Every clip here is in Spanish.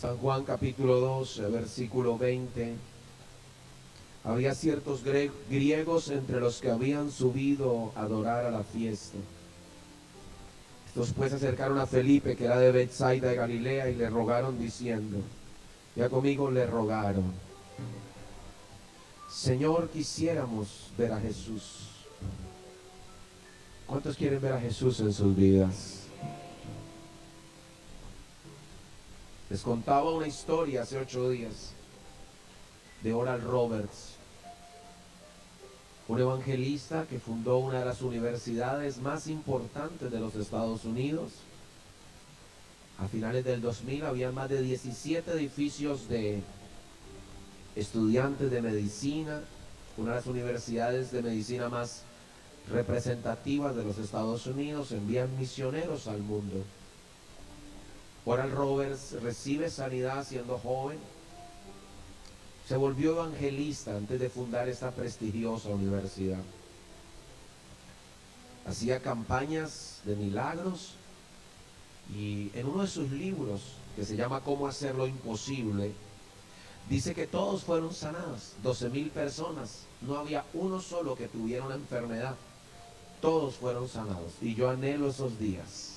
San Juan capítulo 12, versículo 20. Había ciertos griegos entre los que habían subido a adorar a la fiesta. Estos pues se acercaron a Felipe, que era de Betsaida de Galilea, y le rogaron diciendo, ya conmigo le rogaron, Señor, quisiéramos ver a Jesús. ¿Cuántos quieren ver a Jesús en sus vidas? Les contaba una historia hace 8 días de Oral Roberts, un evangelista que fundó una de las universidades más importantes de los Estados Unidos. A finales del 2000 había más de 17 edificios de estudiantes de medicina, una de las universidades de medicina más representativas de los Estados Unidos. Envían misioneros al mundo. Oral Roberts recibe sanidad siendo joven. Se volvió evangelista antes de fundar esta prestigiosa universidad. Hacía campañas de milagros y en uno de sus libros, que se llama Cómo hacer lo imposible, dice que todos fueron sanados, 12,000 personas. No había uno solo que tuviera una enfermedad. Todos fueron sanados. Y yo anhelo esos días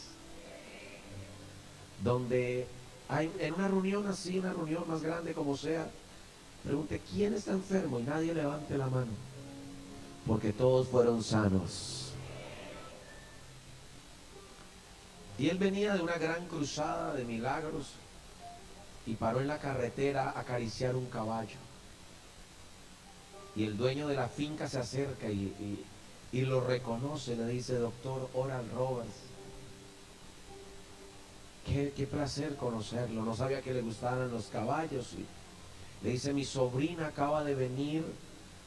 donde hay, en una reunión así, una reunión más grande como sea, pregunte quién está enfermo y nadie levante la mano, porque todos fueron sanos. Y él venía de una gran cruzada de milagros y paró en la carretera a acariciar un caballo. Y el dueño de la finca se acerca y lo reconoce, le dice, doctor Oral Roberts, qué placer conocerlo. No sabía que le gustaban los caballos. Y le dice, mi sobrina acaba de venir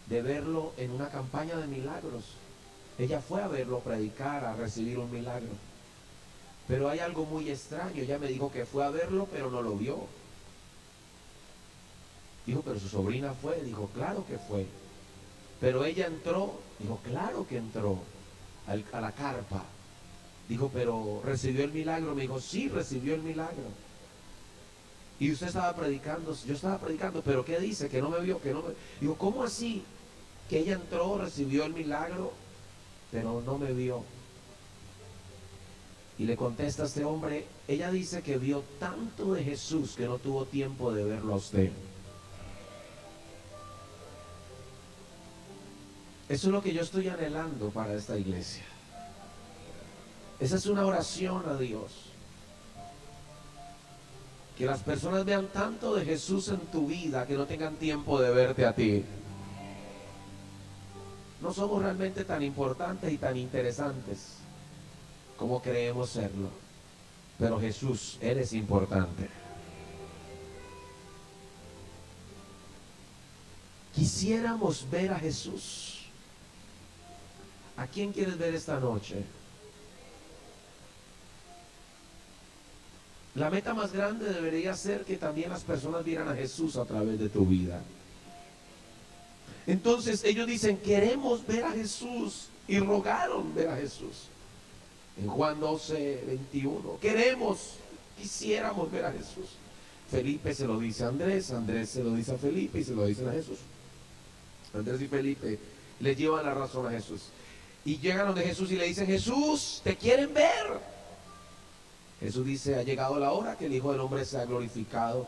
de verlo en una campaña de milagros. Ella fue a verlo predicar, a recibir un milagro. Pero hay algo muy extraño. Ella me dijo que fue a verlo, pero no lo vio. Dijo, pero su sobrina fue. Dijo, claro que fue. Pero ella entró. Dijo, claro que entró a la carpa. Dijo, pero ¿recibió el milagro? Me dijo, sí, recibió el milagro. Y usted estaba predicando. Yo estaba predicando, pero ¿qué dice? Que no me vio, que no me... Digo, ¿cómo así? Que ella entró, recibió el milagro, pero no me vio. Y le contesta a este hombre, ella dice que vio tanto de Jesús que no tuvo tiempo de verlo a usted. Eso es lo que yo estoy anhelando para esta iglesia. Esa es una oración a Dios. Que las personas vean tanto de Jesús en tu vida que no tengan tiempo de verte a ti. No somos realmente tan importantes y tan interesantes como creemos serlo. Pero Jesús, Él es importante. Quisiéramos ver a Jesús. ¿A quién quieres ver esta noche? La meta más grande debería ser que también las personas vieran a Jesús a través de tu vida. Entonces ellos dicen, queremos ver a Jesús, y rogaron ver a Jesús. En Juan 12, 21, quisiéramos ver a Jesús. Felipe se lo dice a Andrés, Andrés se lo dice a Felipe y se lo dicen a Jesús. Andrés y Felipe le llevan la razón a Jesús. Y llegan donde Jesús y le dicen, Jesús, te quieren ver. Jesús dice, ha llegado la hora que el Hijo del Hombre sea glorificado.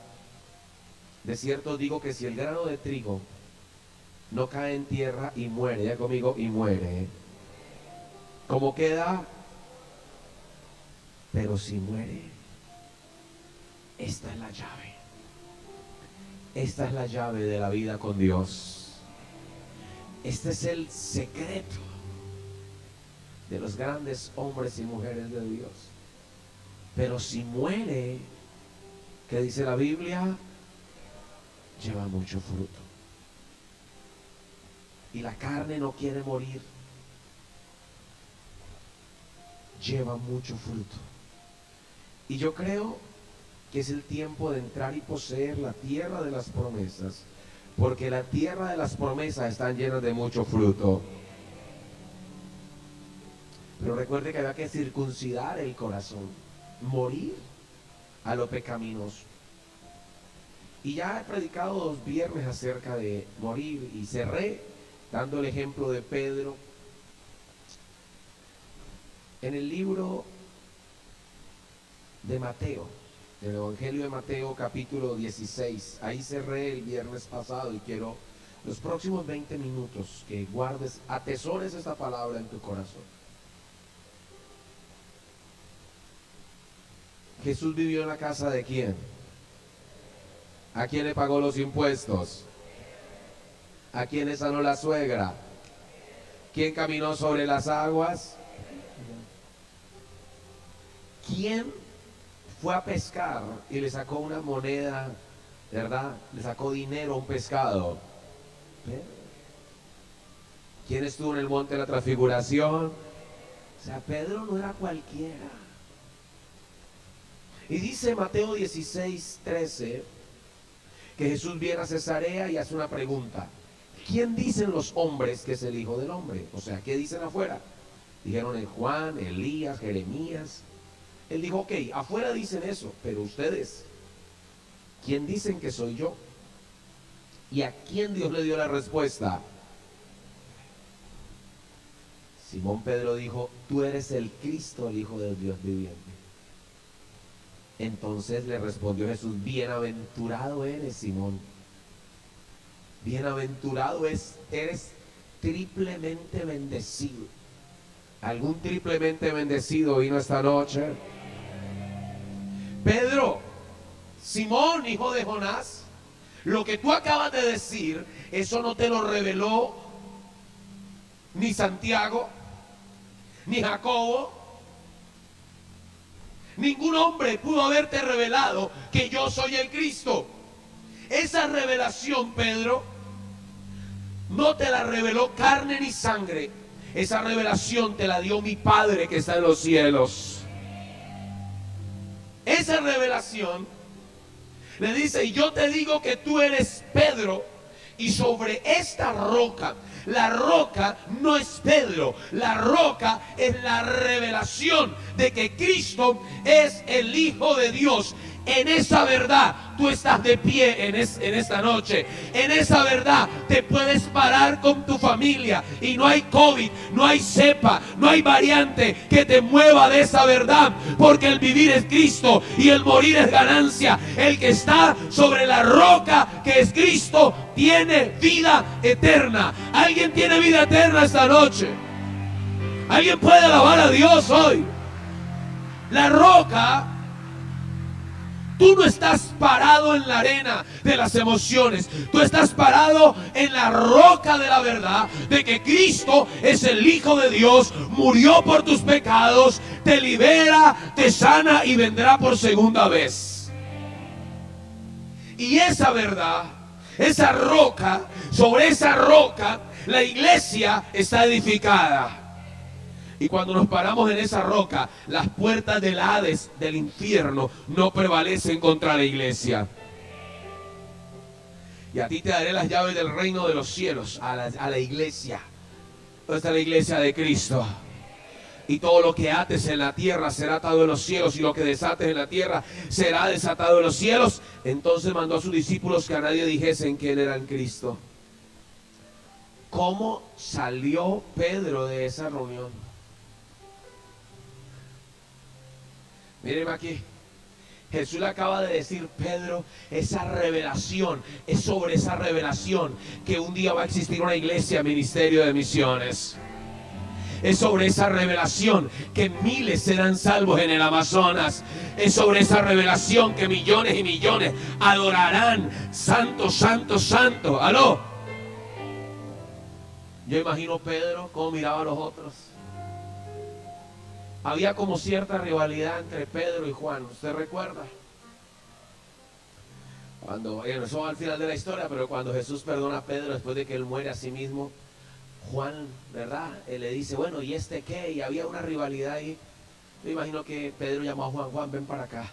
De cierto digo que si el grano de trigo no cae en tierra y muere, ya conmigo, y muere, ¿cómo queda? Pero si muere, esta es la llave. Esta es la llave de la vida con Dios. Este es el secreto de los grandes hombres y mujeres de Dios. Pero si muere, ¿qué dice la Biblia? Lleva mucho fruto. Y la carne no quiere morir. Lleva mucho fruto. Y yo creo que es el tiempo de entrar y poseer la tierra de las promesas, porque la tierra de las promesas están llenas de mucho fruto. Pero recuerde que había que circuncidar el corazón, morir a lo pecaminoso. Y ya he predicado 2 viernes acerca de morir y cerré dando el ejemplo de Pedro. En el libro de Mateo, del Evangelio de Mateo capítulo 16, ahí cerré el viernes pasado y quiero los próximos 20 minutos que guardes, atesores esta palabra en tu corazón. Jesús vivió en la casa ¿de quién? ¿A quién le pagó los impuestos? ¿A quién le sanó la suegra? ¿Quién caminó sobre las aguas? ¿Quién fue a pescar y le sacó una moneda, verdad? Le sacó dinero a un pescado. ¿Quién estuvo en el monte de la transfiguración? O sea, Pedro no era cualquiera. Y dice Mateo 16:13 que Jesús viene a Cesarea y hace una pregunta. ¿Quién dicen los hombres que es el Hijo del Hombre? O sea, ¿qué dicen afuera? Dijeron en Juan, Elías, Jeremías. Él dijo, ok, afuera dicen eso, pero ustedes, ¿quién dicen que soy yo? ¿Y a quién Dios le dio la respuesta? Simón Pedro dijo, tú eres el Cristo, el Hijo del Dios viviente. Entonces le respondió Jesús, bienaventurado eres, Simón. Bienaventurado eres triplemente bendecido. ¿Algún triplemente bendecido vino esta noche? Pedro, Simón, hijo de Jonás, lo que tú acabas de decir, eso no te lo reveló ni Santiago, ni Jacobo. Ningún hombre pudo haberte revelado que yo soy el Cristo. Esa revelación, Pedro, no te la reveló carne ni sangre. Esa revelación te la dio mi Padre que está en los cielos. Esa revelación le dice, y yo te digo que tú eres Pedro, y sobre esta roca, la roca no es Pedro, la roca es la revelación de que Cristo es el Hijo de Dios. En esa verdad tú estás de pie en esta noche. En esa verdad te puedes parar con tu familia y no hay COVID, no hay cepa, no hay variante que te mueva de esa verdad, porque el vivir es Cristo y el morir es ganancia. El que está sobre la roca que es Cristo tiene vida eterna. ¿Alguien tiene vida eterna esta noche? ¿Alguien puede alabar a Dios hoy? La roca. Tú no estás parado en la arena de las emociones. Tú estás parado en la roca de la verdad de que Cristo es el Hijo de Dios, murió por tus pecados, te libera, te sana y vendrá por segunda vez. Y esa verdad, esa roca, sobre esa roca, la iglesia está edificada. Y cuando nos paramos en esa roca, las puertas del Hades, del infierno, no prevalecen contra la iglesia. Y a ti te daré las llaves del reino de los cielos, a la iglesia. ¿Dónde está la iglesia de Cristo? Y todo lo que ates en la tierra será atado en los cielos, y lo que desates en la tierra será desatado en los cielos. Entonces mandó a sus discípulos que a nadie dijesen quién era el Cristo. ¿Cómo salió Pedro de esa reunión? Mírenme aquí. Jesús le acaba de decir, Pedro, esa revelación, es sobre esa revelación que un día va a existir una iglesia, ministerio de misiones. Es sobre esa revelación que miles serán salvos en el Amazonas. Es sobre esa revelación que millones y millones adorarán. Santo, santo, santo. ¿Aló? Yo imagino Pedro cómo miraba a los otros. Había como cierta rivalidad entre Pedro y Juan. ¿Usted recuerda? Cuando, eso al final de la historia, pero cuando Jesús perdona a Pedro después de que él muere a sí mismo, Juan, ¿verdad? Él le dice, bueno, ¿y este qué? Y había una rivalidad ahí. Yo imagino que Pedro llamó a Juan, Juan, ven para acá.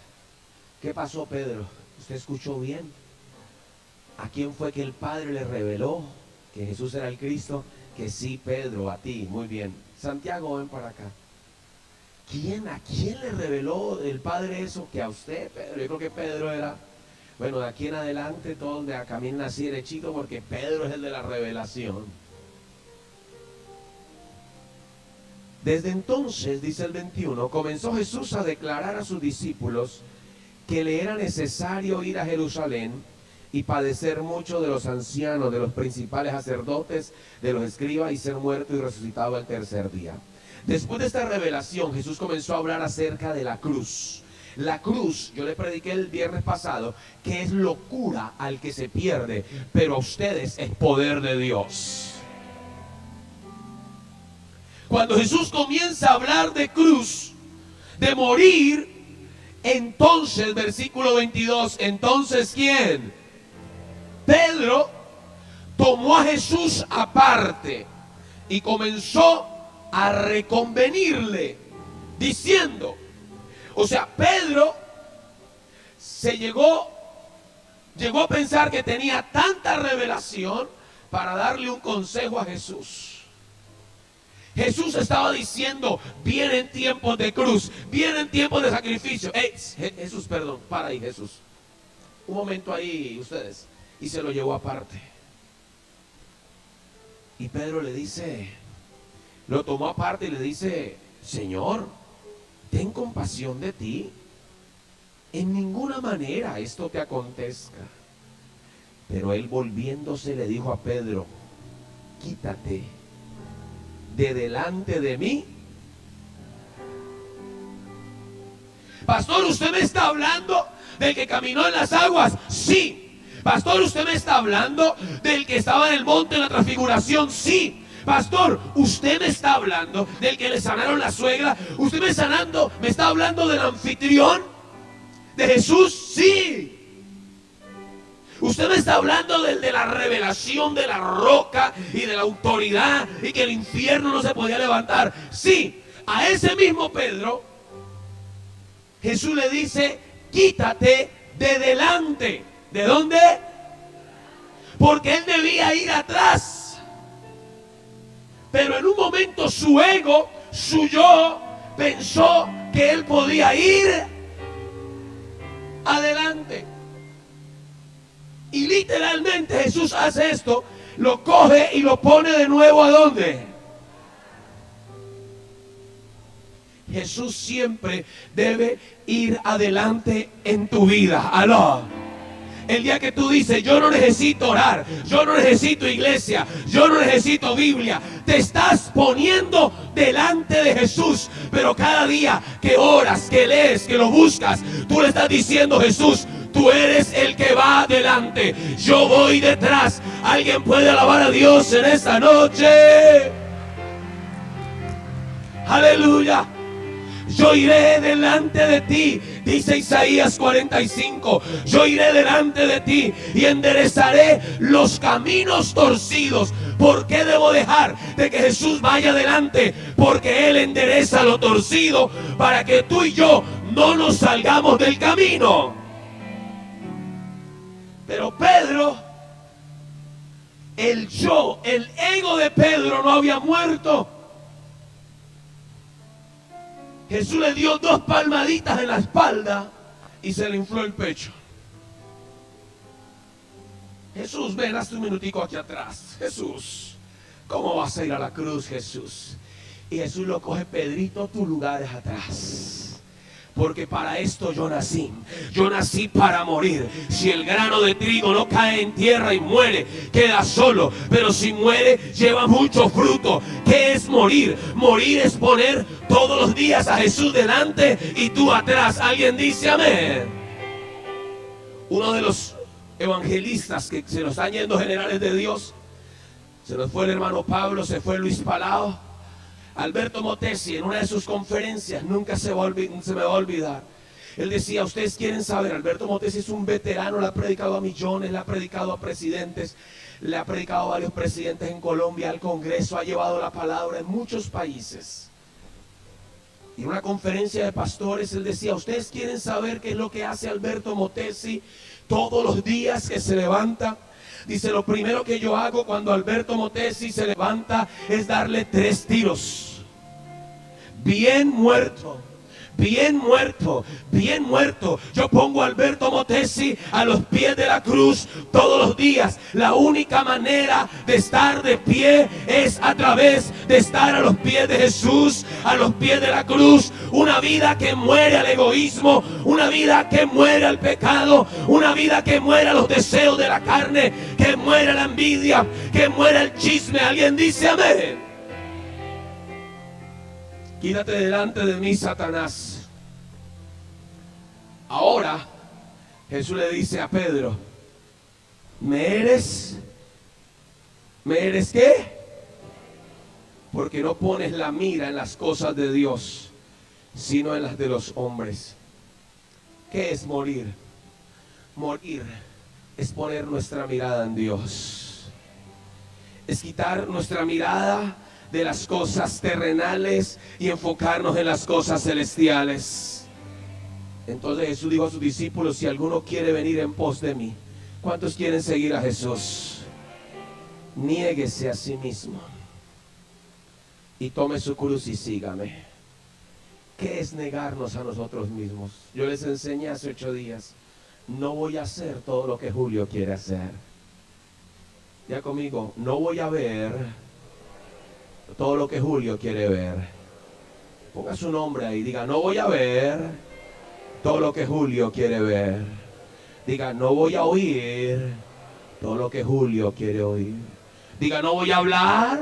¿Qué pasó, Pedro? ¿Usted escuchó bien? ¿A quién fue que el Padre le reveló que Jesús era el Cristo? Que sí, Pedro, a ti. Muy bien. Santiago, ven para acá. ¿A quién le reveló el Padre eso? Que a usted, Pedro. Yo creo que Pedro era Bueno, de aquí en adelante todos caminan así derechito porque Pedro es el de la revelación. Desde entonces, dice el 21, comenzó Jesús a declarar a sus discípulos que le era necesario ir a Jerusalén y padecer mucho de los ancianos, de los principales sacerdotes, de los escribas, y ser muerto y resucitado al tercer día. Después de esta revelación, Jesús comenzó a hablar acerca de la cruz. La cruz, yo le prediqué el viernes pasado, que es locura al que se pierde, pero a ustedes es poder de Dios. Cuando Jesús comienza a hablar de cruz, de morir, entonces, versículo 22, entonces ¿quién? Pedro tomó a Jesús aparte y comenzó a reconvenirle, diciendo, o sea, Pedro llegó a pensar que tenía tanta revelación para darle un consejo a Jesús. Jesús estaba diciendo, vienen tiempos de cruz, vienen tiempos de sacrificio. Jesús, perdón, para ahí, Jesús. Un momento ahí, ustedes. Y se lo llevó aparte. Y Pedro le dice, lo tomó aparte y le dice, Señor, ten compasión de ti. En ninguna manera esto te acontezca. Pero él, volviéndose, le dijo a Pedro, quítate de delante de mí. Pastor, ¿usted me está hablando del que caminó en las aguas? Sí. Pastor, ¿usted me está hablando del que estaba en el monte de la transfiguración? Sí. Pastor, ¿usted me está hablando del que le sanaron la suegra? ¿Usted me está hablando del anfitrión de Jesús? Sí. Usted me está hablando del de la revelación de la roca y de la autoridad y que el infierno no se podía levantar. Sí, a ese mismo Pedro Jesús le dice, quítate de delante. ¿De dónde? Porque él debía ir atrás. Pero en un momento su ego, su yo, pensó que él podía ir adelante. Y literalmente Jesús hace esto, lo coge y lo pone de nuevo ¿a dónde? Jesús siempre debe ir adelante en tu vida. Aló. El día que tú dices, yo no necesito orar, yo no necesito iglesia, yo no necesito Biblia, te estás poniendo delante de Jesús. Pero cada día que oras, que lees, que lo buscas, tú le estás diciendo, Jesús, tú eres el que va adelante, yo voy detrás. ¿Alguien puede alabar a Dios en esta noche? Aleluya. Yo iré delante de ti, dice Isaías 45. Yo iré delante de ti y enderezaré los caminos torcidos. ¿Por qué debo dejar de que Jesús vaya adelante? Porque Él endereza lo torcido para que tú y yo no nos salgamos del camino. Pero Pedro, el ego de Pedro no había muerto. Jesús le dio 2 palmaditas en la espalda y se le infló el pecho. Jesús, ven, hazte un minutico aquí atrás. Jesús, ¿cómo vas a ir a la cruz, Jesús? Y Jesús lo coge, Pedrito, tu lugar es atrás. Porque para esto yo nací. Yo nací para morir. Si el grano de trigo no cae en tierra y muere, queda solo. Pero si muere, lleva mucho fruto. ¿Qué es morir? Morir es poner todos los días a Jesús delante y tú atrás. ¿Alguien dice amén? Uno de los evangelistas que se nos están yendo, generales de Dios, se nos fue el hermano Pablo, se fue Luis Palao. Alberto Motesi, en una de sus conferencias, nunca se me va a olvidar. Él decía, ustedes quieren saber, Alberto Motesi es un veterano, le ha predicado a millones, le ha predicado a presidentes, le ha predicado a varios presidentes en Colombia, al Congreso, ha llevado la palabra en muchos países. Y en una conferencia de pastores, él decía, ustedes quieren saber qué es lo que hace Alberto Motesi todos los días que se levanta. Dice, lo primero que yo hago cuando Alberto Motesi se levanta es darle 3 tiros. Bien muerto, bien muerto, bien muerto. Yo pongo a Alberto Motesi a los pies de la cruz todos los días. La única manera de estar de pie es a través de estar a los pies de Jesús, a los pies de la cruz. Una vida que muere al egoísmo, una vida que muere al pecado, una vida que muere a los deseos de la carne, que muere a la envidia, que muere el chisme. Alguien dice amén. Quítate delante de mí, Satanás. Ahora Jesús le dice a Pedro: ¿me eres qué? Porque no pones la mira en las cosas de Dios, sino en las de los hombres. ¿Qué es morir? Morir es poner nuestra mirada en Dios. Es quitar nuestra mirada de las cosas terrenales y enfocarnos en las cosas celestiales. Entonces Jesús dijo a sus discípulos: si alguno quiere venir en pos de mí. ¿Cuántos quieren seguir a Jesús? Niéguese a sí mismo y tome su cruz y sígame. ¿Qué es negarnos a nosotros mismos? Yo les enseñé hace 8 días. No voy a hacer todo lo que Julio quiere hacer. Ya conmigo, no voy a ver todo lo que Julio quiere ver. Ponga su nombre ahí, diga: no voy a ver todo lo que Julio quiere ver. Diga: no voy a oír todo lo que Julio quiere oír. Diga: no voy a hablar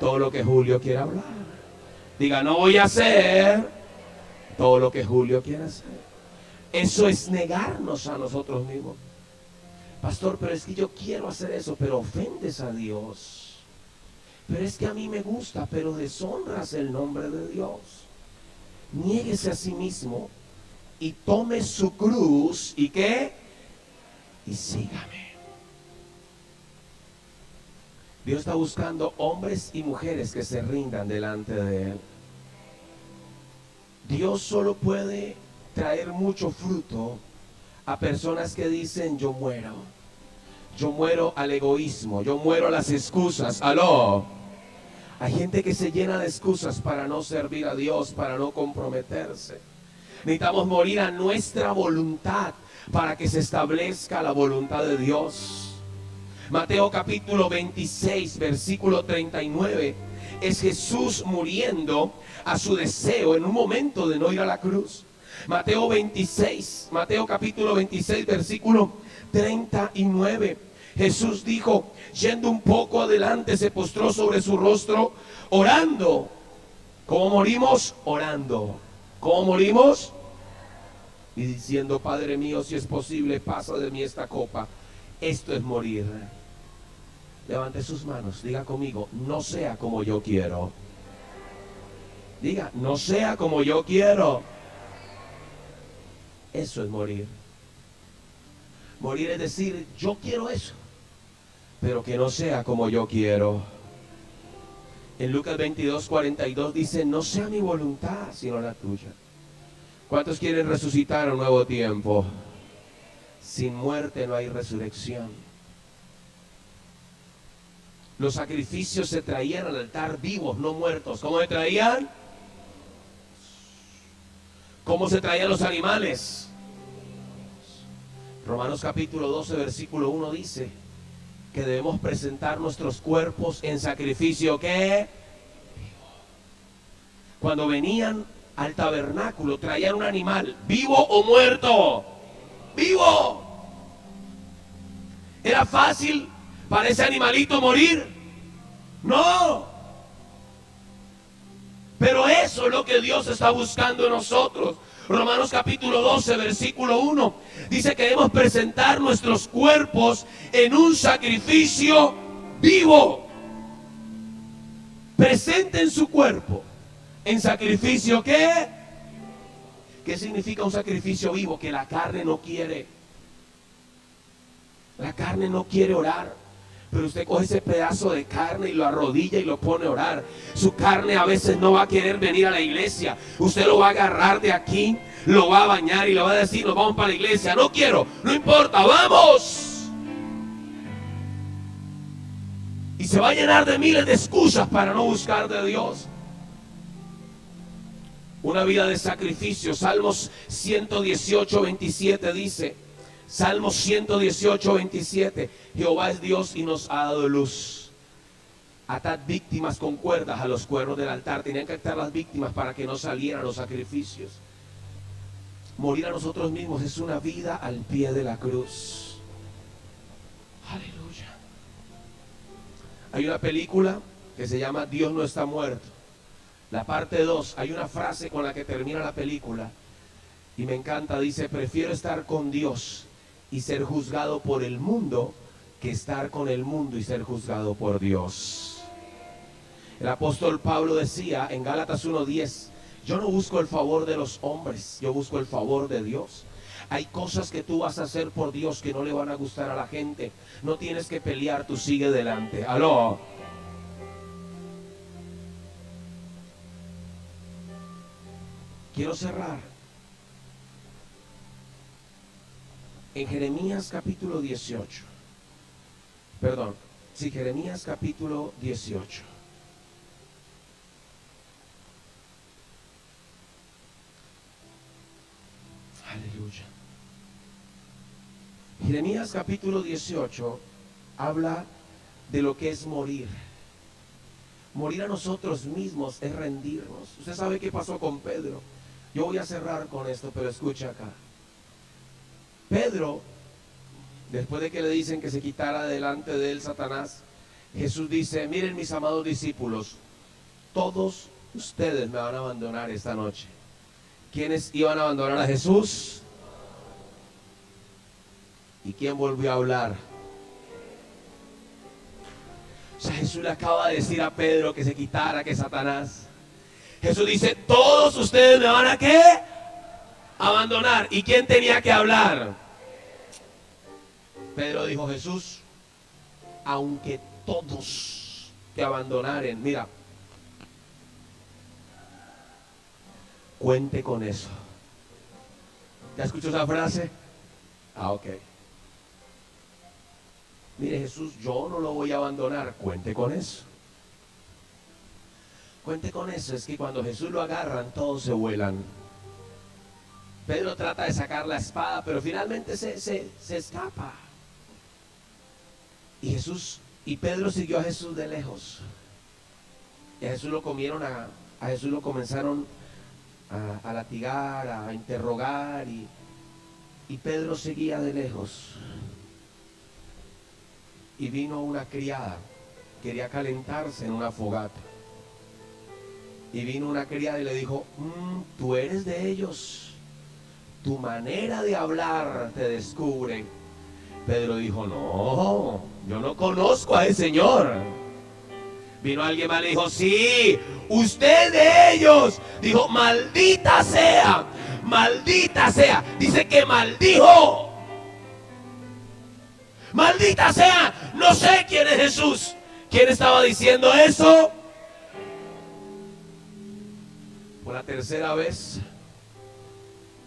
todo lo que Julio quiere hablar. Diga: no voy a hacer todo lo que Julio quiere hacer. Eso es negarnos a nosotros mismos. Pastor, pero es que yo quiero hacer eso, pero ofendes a Dios. Pero es que a mí me gusta, pero deshonras el nombre de Dios. Niéguese a sí mismo y tome su cruz. ¿Y qué? Y sígame. Dios está buscando hombres y mujeres que se rindan delante de Él. Dios solo puede traer mucho fruto a personas que dicen: yo muero. Yo muero al egoísmo, yo muero a las excusas. Aló. Hay gente que se llena de excusas para no servir a Dios, para no comprometerse. Necesitamos morir a nuestra voluntad para que se establezca la voluntad de Dios. Mateo capítulo 26, versículo 39. Es Jesús muriendo a su deseo en un momento de no ir a la cruz. Mateo capítulo 26, versículo 39. Jesús dijo, yendo un poco adelante, se postró sobre su rostro, orando. ¿Cómo morimos? Orando. ¿Cómo morimos? Y diciendo: Padre mío, si es posible, pasa de mí esta copa. Esto es morir. Levante sus manos, diga conmigo: no sea como yo quiero. Diga: no sea como yo quiero. Eso es morir. Morir es decir: yo quiero eso, pero que no sea como yo quiero. En Lucas 22, 42 dice: no sea mi voluntad, sino la tuya. ¿Cuántos quieren resucitar un nuevo tiempo? Sin muerte no hay resurrección. Los sacrificios se traían al altar vivos, no muertos. ¿Cómo se traían? ¿Cómo se traían los animales? Romanos capítulo 12, versículo 1 dice que debemos presentar nuestros cuerpos en sacrificio. ¿Qué? Cuando venían al tabernáculo traían un animal, ¿vivo o muerto? ¡Vivo! ¿Era fácil para ese animalito morir? No. Pero eso es lo que Dios está buscando en nosotros. Romanos capítulo 12, versículo 1 dice que debemos presentar nuestros cuerpos en un sacrificio vivo. Presenten su cuerpo en sacrificio. ¿Qué? ¿Qué significa un sacrificio vivo? Que la carne no quiere. La carne no quiere orar. Pero usted coge ese pedazo de carne y lo arrodilla y lo pone a orar. Su carne a veces no va a querer venir a la iglesia. Usted lo va a agarrar de aquí, lo va a bañar y le va a decir: nos vamos para la iglesia. No quiero, no importa, vamos. Y se va a llenar de miles de excusas para no buscar de Dios. Una vida de sacrificio. Salmos 118, 27 dice, Salmos 118, 27, Jehová es Dios y nos ha dado luz. Atad víctimas con cuerdas a los cuernos del altar. Tenían que atar las víctimas para que no salieran los sacrificios. Morir a nosotros mismos es una vida al pie de la cruz. Aleluya. Hay una película que se llama Dios no está muerto. La parte 2, hay una frase con la que termina la película y me encanta, dice, prefiero estar con Dios y ser juzgado por el mundo que estar con el mundo y ser juzgado por Dios. El apóstol Pablo decía en Gálatas 1:10, yo no busco el favor de los hombres, yo busco el favor de Dios. Hay cosas que tú vas a hacer por Dios que no le van a gustar a la gente. No tienes que pelear, tú sigue adelante. Aló. Quiero cerrar en Jeremías capítulo 18. Perdón, sí, Jeremías capítulo 18. Aleluya. Jeremías capítulo 18 habla de lo que es morir. Morir a nosotros mismos es rendirnos. Usted sabe qué pasó con Pedro. Yo voy a cerrar con esto, pero escucha acá. Pedro, después de que le dicen que se quitara delante de él Satanás, Jesús dice, miren mis amados discípulos, todos ustedes me van a abandonar esta noche. ¿Quiénes iban a abandonar a Jesús? ¿Y quién volvió a hablar? O sea, Jesús le acaba de decir a Pedro que se quitara, que Satanás. Jesús dice, todos ustedes me van a ¿qué? Abandonar. ¿Y quién tenía que hablar? Pedro dijo, Jesús, aunque todos te abandonaren, mira, cuente con eso. ¿Ya escuchó esa frase? Ah, ok. Mire, Jesús, yo no lo voy a abandonar. Cuente con eso. Cuente con eso. Es que cuando Jesús lo agarran, todos se vuelan. Pedro trata de sacar la espada, pero finalmente se escapa. Y Pedro siguió a Jesús de lejos. Y a Jesús lo comieron a Jesús lo comenzaron a latigar, a interrogar, y Pedro seguía de lejos. Y vino una criada, quería calentarse en una fogata. Y vino una criada y le dijo, tú eres de ellos, tu manera de hablar te descubre. Pedro dijo, no, yo no conozco a ese señor. Vino alguien más y le dijo, sí, usted de ellos. Dijo, maldita sea, maldita sea. Dice que maldijo. Maldita sea, no sé quién es Jesús. ¿Quién estaba diciendo eso? Por la tercera vez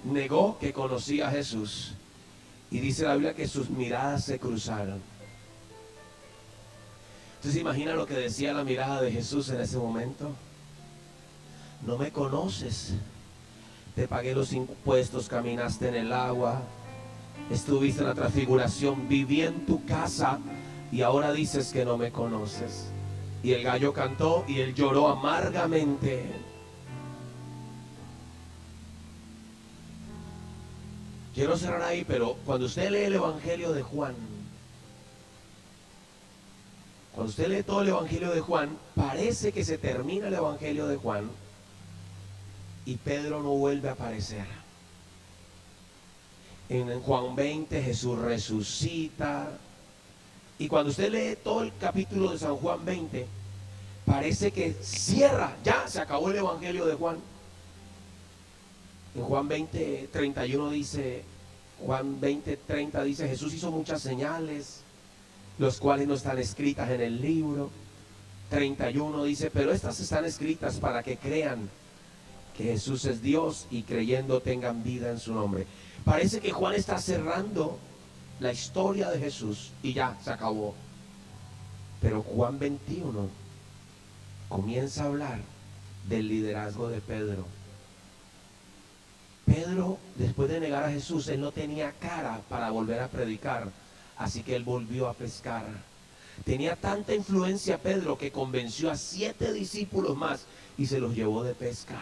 negó que conocía a Jesús. Y dice la Biblia que sus miradas se cruzaron. ¿Usted se imagina lo que decía la mirada de Jesús en ese momento? No me conoces. Te pagué los impuestos, caminaste en el agua, estuviste en la transfiguración, viví en tu casa y ahora dices que no me conoces. Y el gallo cantó y él lloró amargamente. Quiero cerrar ahí, pero cuando usted lee el Evangelio de Juan, cuando usted lee todo el Evangelio de Juan, parece que se termina el Evangelio de Juan y Pedro no vuelve a aparecer. En Juan 20 Jesús resucita. Y cuando usted lee todo el capítulo de San Juan 20, parece que cierra, ya se acabó el Evangelio de Juan. En Juan 20, 31 dice, Juan 20, 30 dice, Jesús hizo muchas señales, los cuales no están escritas en el libro. 31 dice, pero estas están escritas para que crean que Jesús es Dios y creyendo tengan vida en su nombre. Parece que Juan está cerrando la historia de Jesús y ya se acabó. Pero Juan 21 comienza a hablar del liderazgo de Pedro. Pedro, después de negar a Jesús, él no tenía cara para volver a predicar, así que él volvió a pescar. Tenía tanta influencia Pedro que convenció a 7 discípulos más y se los llevó de pesca.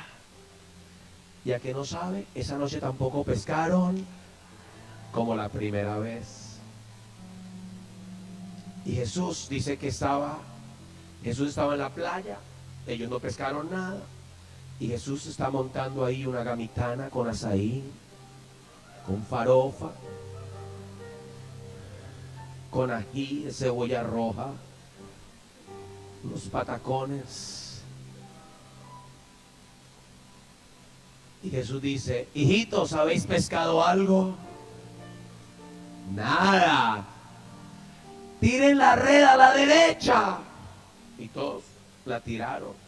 Ya que no sabe, esa noche tampoco pescaron como la primera vez. Y Jesús dice que Jesús estaba en la playa, ellos no pescaron nada. Y Jesús está montando ahí una gamitana con azaí, con farofa, con ají de cebolla roja, unos patacones. Y Jesús dice: hijitos, ¿habéis pescado algo? Nada. Tiren la red a la derecha. Y todos la tiraron.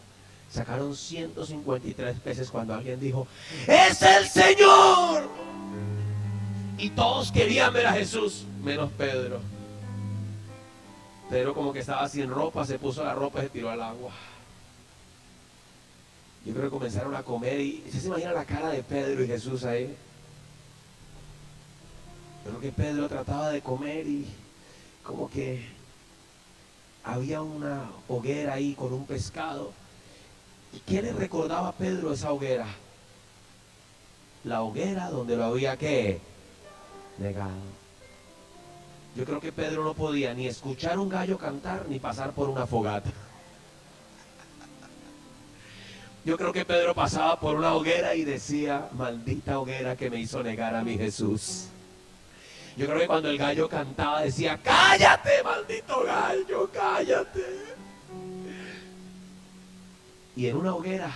Sacaron 153 peces cuando alguien dijo: ¡es el Señor! Y todos querían ver a Jesús, menos Pedro. Pedro, como que estaba sin ropa, se puso la ropa y se tiró al agua. Yo creo que comenzaron a comer y ¿se imagina la cara de Pedro y Jesús ahí? Yo creo que Pedro trataba de comer y como que había una hoguera ahí con un pescado. ¿Y qué le recordaba a Pedro esa hoguera? La hoguera donde lo había, ¿qué? Negado. Yo creo que Pedro no podía ni escuchar un gallo cantar ni pasar por una fogata. Yo creo que Pedro pasaba por una hoguera y decía: maldita hoguera que me hizo negar a mi Jesús. Yo creo que cuando el gallo cantaba decía: cállate, maldito gallo, cállate. Y en una hoguera,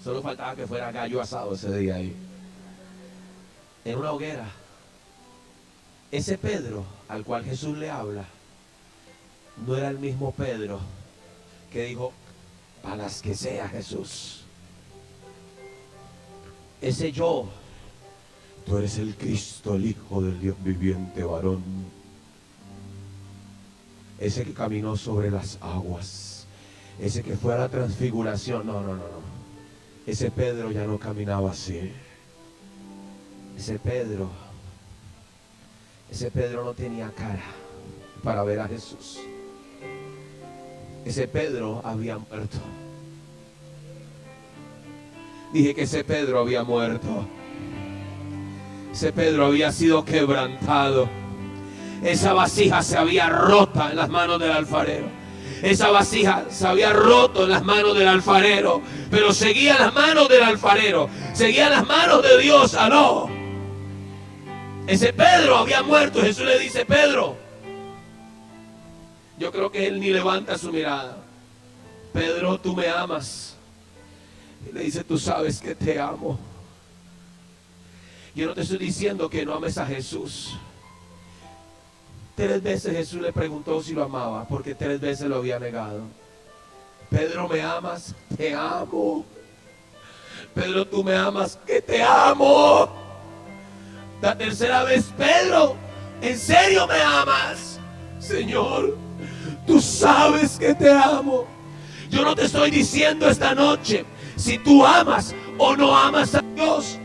solo faltaba que fuera gallo asado ese día ahí. En una hoguera, ese Pedro al cual Jesús le habla, no era el mismo Pedro que dijo: para las que sea, Jesús. Ese yo: tú eres el Cristo, el Hijo del Dios viviente, varón. Ese que caminó sobre las aguas. Ese que fue a la transfiguración. No. Ese Pedro ya no caminaba así. Ese Pedro no tenía cara para ver a Jesús. Ese Pedro había muerto. Dije que ese Pedro había muerto. Ese Pedro había sido quebrantado. Esa vasija se había roto en las manos del alfarero. Esa vasija se había roto en las manos del alfarero, pero seguía en las manos del alfarero, seguía en las manos de Dios. ¡Aló! Ese Pedro había muerto. Jesús le dice: Pedro. Yo creo que él ni levanta su mirada. Pedro, tú me amas. Y le dice: tú sabes que te amo. Yo no te estoy diciendo que no ames a Jesús. 3 veces Jesús le preguntó si lo amaba, porque 3 veces lo había negado. Pedro, ¿me amas? Te amo. Pedro, tú me amas, que te amo. La 3ª vez: Pedro, ¿en serio me amas? Señor, tú sabes que te amo. Yo no te estoy diciendo esta noche si tú amas o no amas a Dios.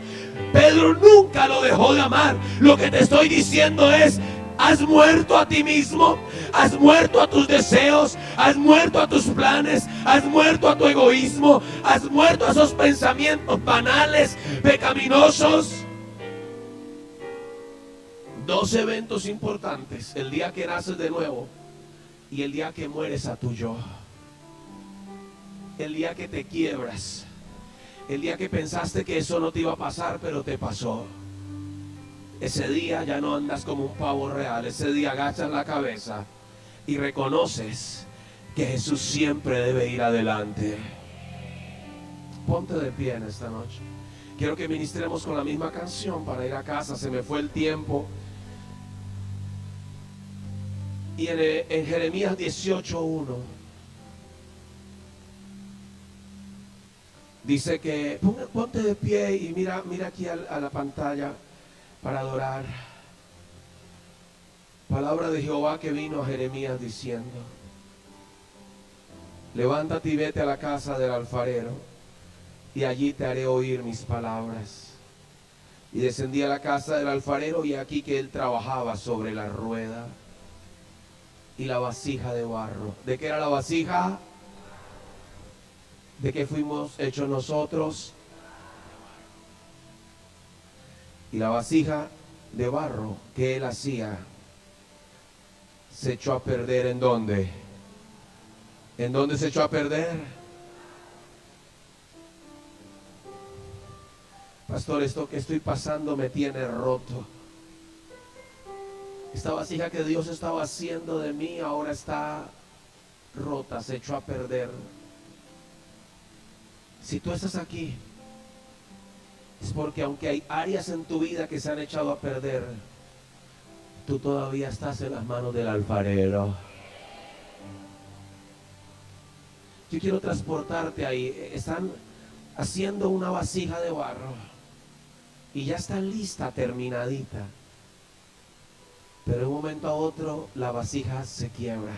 Pedro nunca lo dejó de amar. Lo que te estoy diciendo es: has muerto a ti mismo, has muerto a tus deseos, has muerto a tus planes, has muerto a tu egoísmo, has muerto a esos pensamientos banales, pecaminosos. 2 eventos importantes: el día que naces de nuevo y el día que mueres a tu yo. El día que te quiebras, el día que pensaste que eso no te iba a pasar, pero te pasó. Ese día ya no andas como un pavo real. Ese día agachas la cabeza y reconoces que Jesús siempre debe ir adelante. Ponte de pie en esta noche. Quiero que ministremos con la misma canción para ir a casa. Se me fue el tiempo. Y en Jeremías 18:1 dice que ponte de pie y mira aquí a la pantalla para adorar. Palabra de Jehová que vino a Jeremías diciendo: levántate y vete a la casa del alfarero y allí te haré oír mis palabras. Y descendí a la casa del alfarero, y aquí que él trabajaba sobre la rueda y la vasija de barro. ¿De qué era la vasija? ¿De qué fuimos hechos nosotros? Y la vasija de barro que él hacía se echó a perder. ¿En dónde? ¿En dónde se echó a perder? Pastor, esto que estoy pasando me tiene roto. Esta vasija que Dios estaba haciendo de mí ahora está rota, se echó a perder. Si tú estás aquí, es porque aunque hay áreas en tu vida que se han echado a perder, tú todavía estás en las manos del alfarero. Yo quiero transportarte ahí. Están haciendo una vasija de barro y ya está lista, terminadita. Pero de un momento a otro la vasija se quiebra.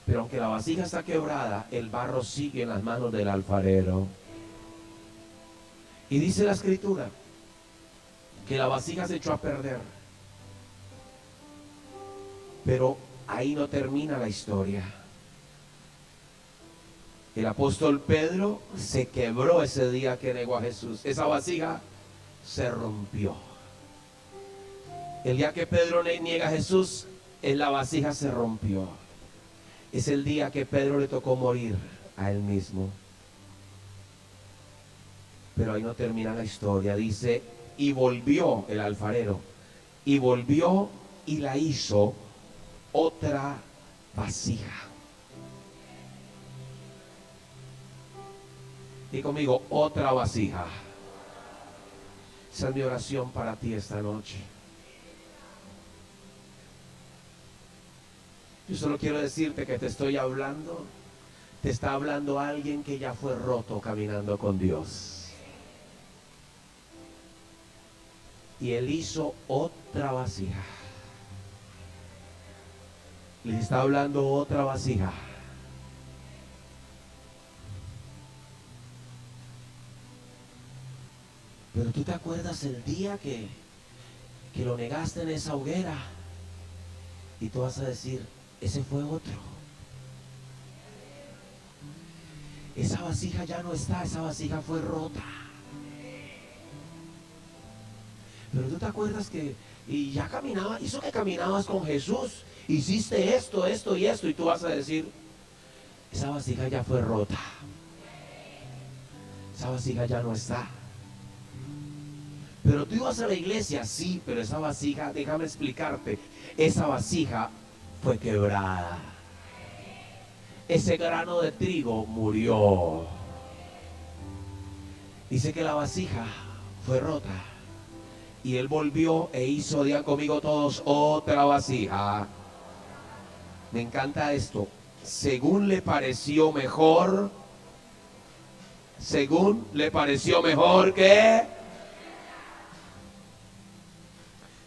Pero aunque la vasija está quebrada, el barro sigue en las manos del alfarero. Y dice la escritura que la vasija se echó a perder. Pero ahí no termina la historia. El apóstol Pedro se quebró ese día que negó a Jesús. Esa vasija se rompió. El día que Pedro niega a Jesús, la vasija se rompió. Es el día que Pedro le tocó morir a él mismo. Pero ahí no termina la historia. Dice, y volvió el alfarero, y volvió y la hizo otra vasija. Y conmigo, otra vasija. Esa es mi oración para ti esta noche. Yo solo quiero decirte que te estoy hablando. Te está hablando alguien que ya fue roto caminando con Dios. Y él hizo otra vasija. Le está hablando otra vasija. Pero tú te acuerdas el día que lo negaste en esa hoguera. Y tú vas a decir, ese fue otro. Esa vasija ya no está, esa vasija fue rota. Pero tú te acuerdas que y ya caminaba, hizo que caminabas con Jesús, hiciste esto, esto y esto, y tú vas a decir, esa vasija ya fue rota. Esa vasija ya no está. Pero tú ibas a la iglesia, sí, pero esa vasija, déjame explicarte, esa vasija fue quebrada. Ese grano de trigo murió. Dice que la vasija fue rota. Y él volvió e hizo, digan conmigo todos, otra vasija. Me encanta esto. Según le pareció mejor. Según le pareció mejor que.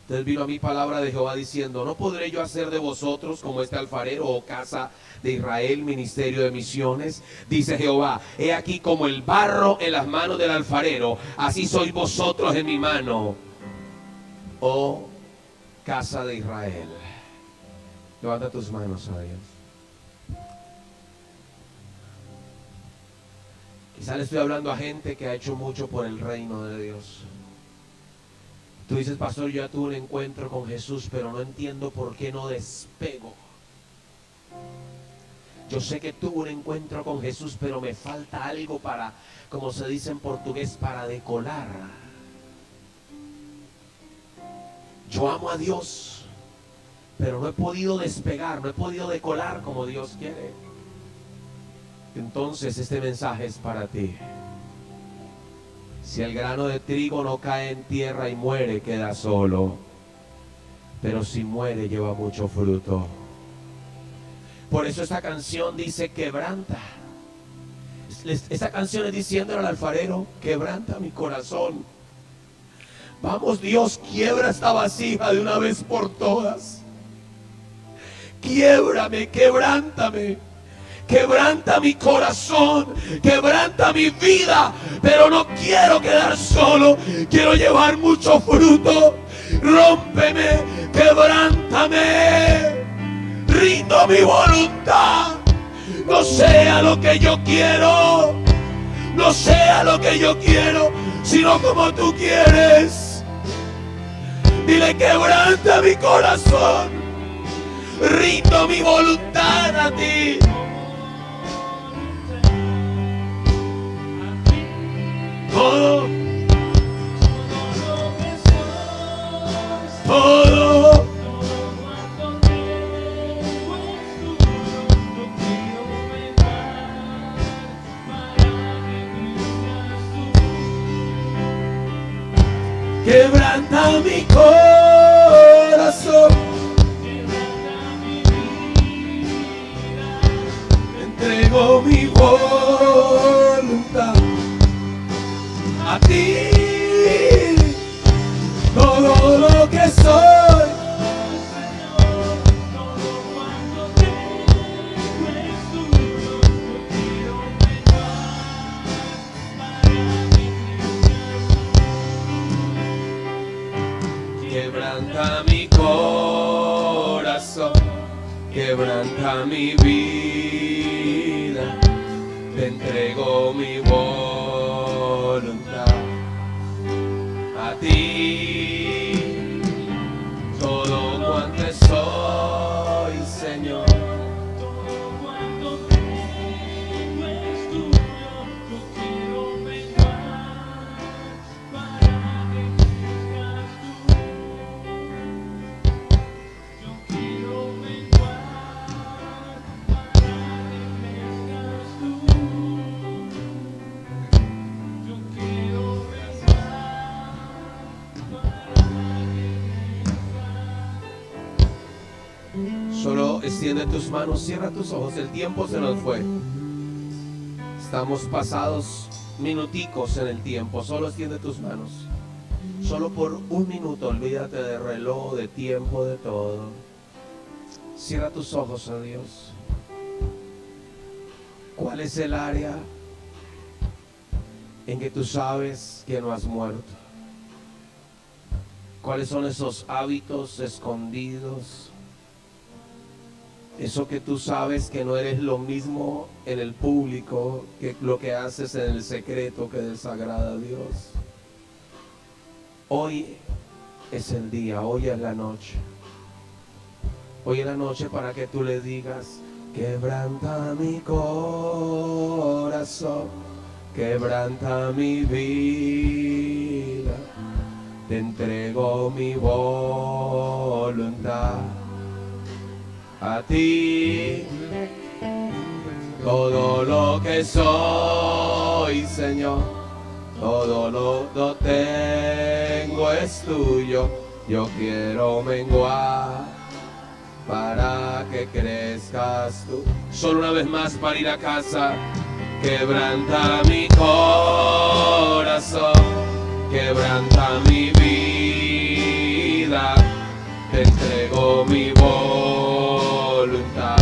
Entonces vino a mí palabra de Jehová diciendo, ¿no podré yo hacer de vosotros como este alfarero, o casa de Israel, ministerio de misiones? Dice Jehová, he aquí como el barro en las manos del alfarero, así sois vosotros en mi mano, oh casa de Israel. Levanta tus manos a Dios. Quizá le estoy hablando a gente que ha hecho mucho por el reino de Dios. Tú dices, pastor, yo ya tuve un encuentro con Jesús, pero no entiendo por qué no despego. Yo sé que tuve un encuentro con Jesús, pero me falta algo para, como se dice en portugués, para decolar. Yo amo a Dios, pero no he podido despegar, no he podido decolar como Dios quiere. Entonces este mensaje es para ti. Si el grano de trigo no cae en tierra y muere, queda solo. Pero si muere, lleva mucho fruto. Por eso esta canción dice, quebranta. Esta canción es diciéndole al alfarero, quebranta mi corazón. Vamos, Dios, quiebra esta vasija de una vez por todas. Quiébrame, quebrántame. Quebranta mi corazón, quebranta mi vida, pero no quiero quedar solo, quiero llevar mucho fruto. Rómpeme, quebrántame, rindo mi voluntad. No sea lo que yo quiero, no sea lo que yo quiero, sino como tú quieres. Dile, quebranta mi corazón, rindo mi voluntad a ti. Todo, todo, quebranta mi corazón, entrego mi voluntad a ti, todo lo que soy, quebranta mi corazón, quebranta mi vida, te entrego mi voluntad a ti, todo cuanto soy, Señor. Todo cuanto tengo es tuyo, yo quiero menguar para que crezcas tú. Yo quiero menguar para que crezcas tú. Yo quiero Solo extiende tus manos, cierra tus ojos, el tiempo se nos fue. Estamos pasados minuticos en el tiempo, solo extiende tus manos. Solo por un minuto, olvídate de reloj, de tiempo, de todo. Cierra tus ojos a Dios. ¿Cuál es el área en que tú sabes que no has muerto? ¿Cuáles son esos hábitos escondidos? Eso que tú sabes que no eres lo mismo en el público que lo que haces en el secreto que desagrada a Dios. Hoy es el día, hoy es la noche. Hoy es la noche para que tú le digas, quebranta mi corazón, quebranta mi vida, te entrego mi voluntad a ti, todo lo que soy, Señor, todo lo tengo es tuyo, yo quiero menguar para que crezcas tú. Solo una vez más para ir a casa. Quebranta mi corazón, quebranta mi vida, te entrego mi voluntad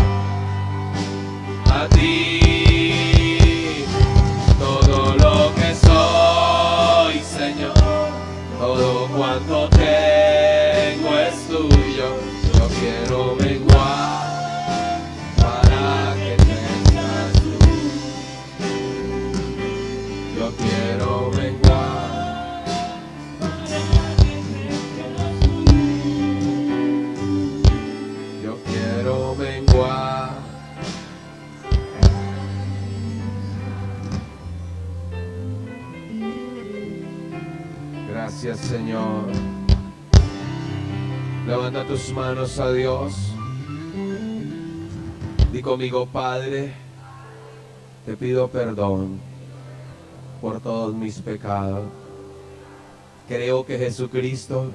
a ti, todo lo que soy, Señor, todo cuanto tengo es tuyo, yo quiero menguar para que crezcas tú, yo quiero menguar para que crezcas tú, yo quiero menguar. Gracias, Señor. Levanta tus manos a Dios. Di conmigo, Padre, te pido perdón por todos mis pecados. Creo que Jesucristo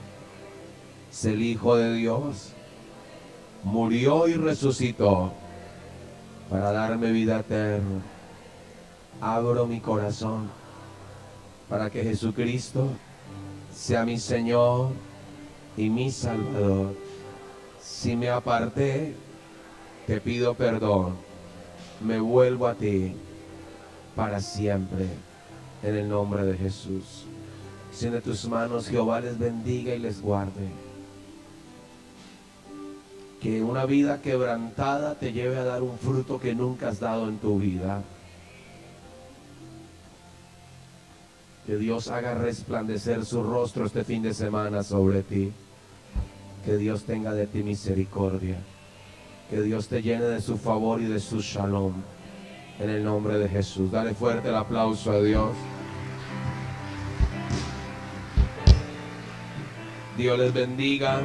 es el Hijo de Dios. Murió y resucitó para darme vida eterna. Abro mi corazón para que Jesucristo sea mi Señor y mi Salvador. Si me aparté, te pido perdón me vuelvo a ti para siempre, en el nombre de Jesús. Extiende tus manos, Jehová les bendiga y les guarde. Que una vida quebrantada te lleve a dar un fruto que nunca has dado en tu vida. Que Dios haga resplandecer su rostro este fin de semana sobre ti. Que Dios tenga de ti misericordia. Que Dios te llene de su favor y de su shalom. En el nombre de Jesús. Dale fuerte el aplauso a Dios. Dios les bendiga.